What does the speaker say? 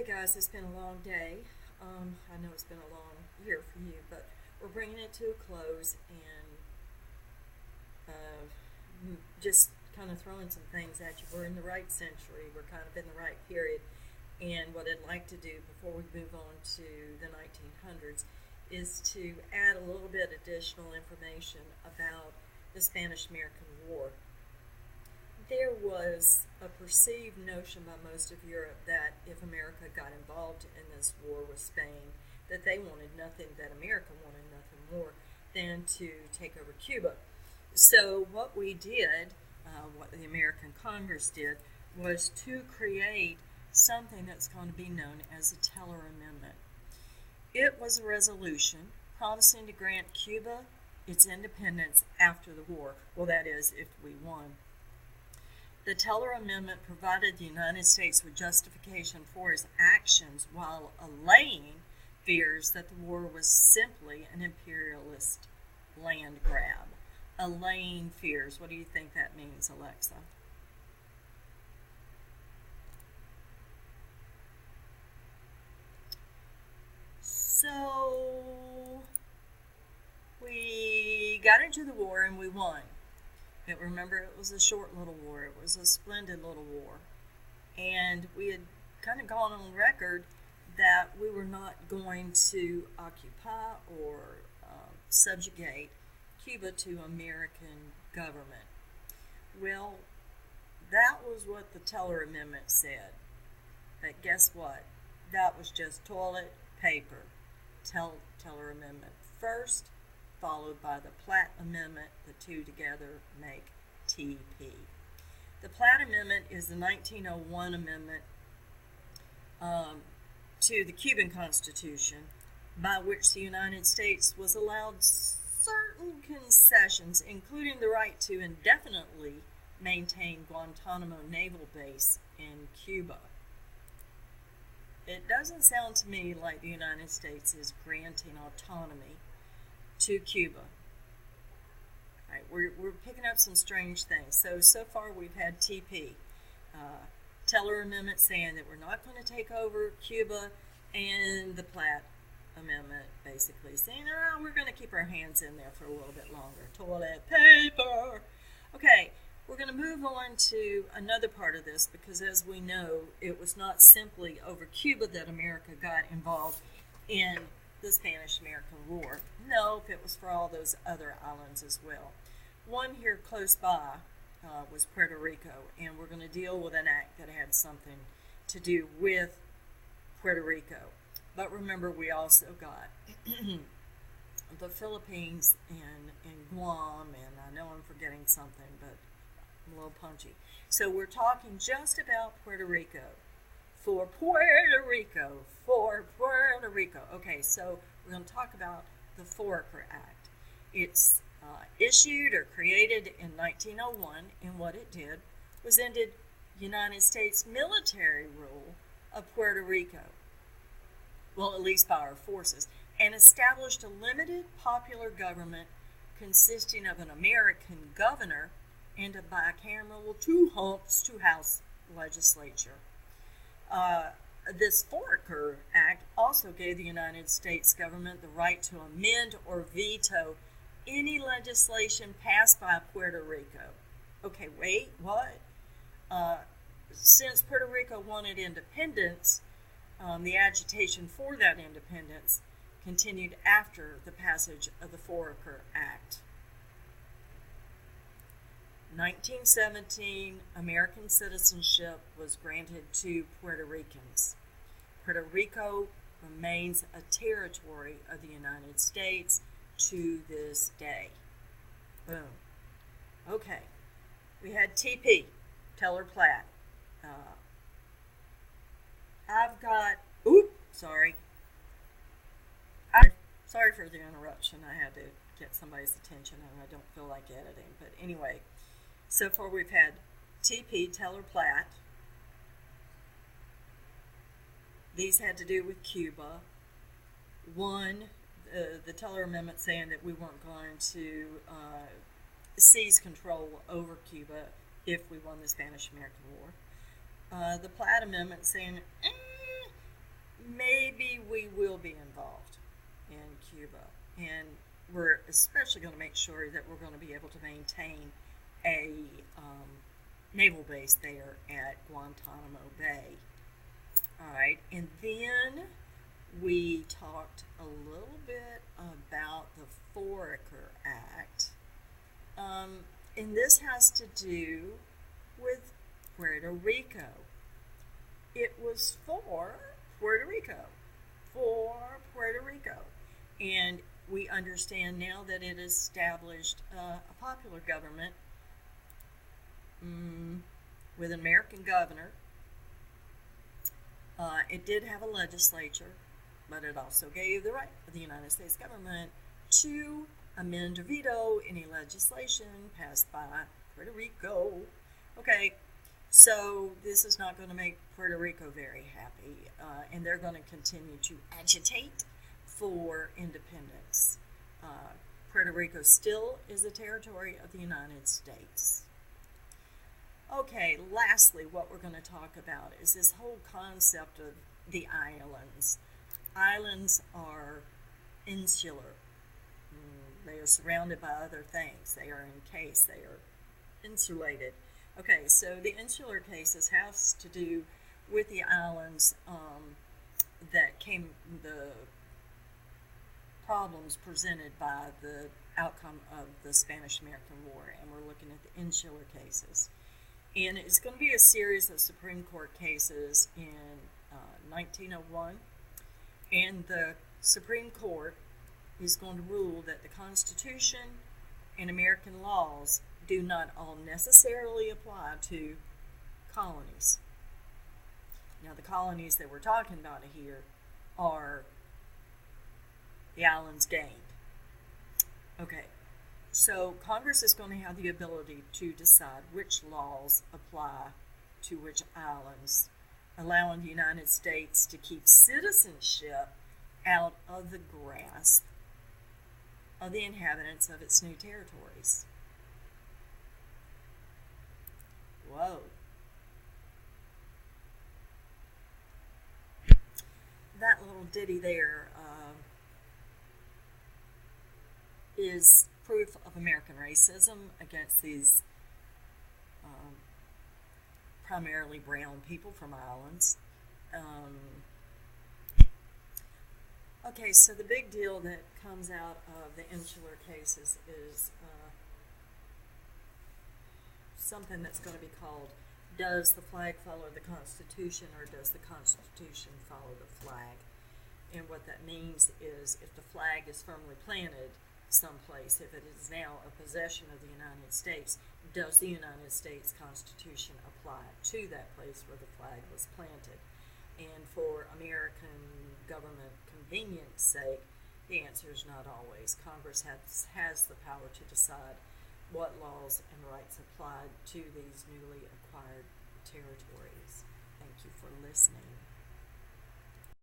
guys, it's been a long day. I know it's been a long year for you, but we're bringing it to a close and just kind of throwing some things at you. We're in the right century. We're kind of in the right period. And what I'd like to do before we move on to the 1900s is to add a little bit additional information about the Spanish-American War. There was a perceived notion by most of Europe that if America got involved in this war with Spain, that they wanted nothing, that America wanted nothing more than to take over Cuba. So what we did, what the American Congress did, was to create something that's going to be known as the Teller Amendment. It was a resolution promising to grant Cuba its independence after the war. Well, that is, if we won. The Teller Amendment provided the United States with justification for its actions while allaying fears that the war was simply an imperialist land grab. Allaying fears. What do you think that means, Alexa? So, we got into the war and we won. But remember, it was a short little war. It was a splendid little war. And we had kind of gone on record that we were not going to occupy or subjugate Cuba to American government. Well, that was what the Teller Amendment said. But guess what? That was just toilet paper. Teller Amendment first, followed by the Platt Amendment. The two together make TP. The Platt Amendment is the 1901 amendment to the Cuban Constitution, by which the United States was allowed certain concessions, including the right to indefinitely maintain Guantanamo Naval Base in Cuba. It doesn't sound to me like the United States is granting autonomy to Cuba. All right, we're picking up some strange things. So far we've had TP, Teller Amendment saying that we're not going to take over Cuba, and the Platt Amendment basically saying, oh, we're going to keep our hands in there for a little bit longer. Toilet paper. Okay, we're going to move on to another part of this because, as we know, it was not simply over Cuba that America got involved in the Spanish-American War. No, it was for all those other islands as well. One here close by was Puerto Rico, and we're going to deal with an act that had something to do with Puerto Rico. But remember, we also got the Philippines and Guam, and I know I'm forgetting something, but I'm a little punchy. So we're talking just about Puerto Rico. For Puerto Rico. Okay, so we're going to talk about the ForPR Act. It's issued or created in 1901, and what it did was ended United States military rule of Puerto Rico. Well, at least by our forces, and established a limited popular government consisting of an American governor and a bicameral two-house legislature. This ForPR Act also gave the United States government the right to amend or veto any legislation passed by Puerto Rico. Okay, wait, what? Since Puerto Rico wanted independence, the agitation for that independence continued after the passage of the ForPR Act. 1917, American citizenship was granted to Puerto Ricans. Puerto Rico remains a territory of the United States to this day. Boom. Okay. We had TP, Teller Platt. Sorry for the interruption. I had to get somebody's attention and I don't feel like editing. But anyway, so far we've had TP, Teller Platt. These had to do with Cuba. One, the Teller Amendment saying that we weren't going to seize control over Cuba if we won the Spanish-American War. The Platt Amendment saying, maybe we will be involved in Cuba, and we're especially going to make sure that we're going to be able to maintain a naval base there at Guantanamo Bay. All right, and then we talked a little bit about the ForPR Act, and this has to do with Puerto Rico. It was for Puerto Rico, and we understand now that it established a popular government with an American governor. It did have a legislature, but it also gave the right of the United States government to amend or veto any legislation passed by Puerto Rico. Okay, so this is not going to make Puerto Rico very happy, and they're going to continue to agitate for independence. Puerto Rico still is a territory of the United States. Okay, lastly, what we're going to talk about is this whole concept of the islands. Islands are insular. They are surrounded by other things. They are encased. They are insulated. Okay, so the insular cases has to do with the islands the problems presented by the outcome of the Spanish-American War, and we're looking at the insular cases. And it's going to be a series of Supreme Court cases in 1901, and the Supreme Court is going to rule that the Constitution and American laws do not all necessarily apply to colonies. Now, the colonies that we're talking about here are the islands gained. Okay, so Congress is going to have the ability to decide which laws apply to which islands, allowing the United States to keep citizenship out of the grasp of the inhabitants of its new territories. Whoa. That little ditty there is proof of American racism against these primarily brown people from islands. Okay, so the big deal that comes out of the insular cases is something that's going to be called, does the flag follow the Constitution, or does the Constitution follow the flag? And what that means is, if the flag is firmly planted someplace, if it is now a possession of the United States, does the United States Constitution apply to that place where the flag was planted? And for American government convenience sake, the answer is not always. Congress has the power to decide what laws and rights apply to these newly acquired territories. Thank you for listening.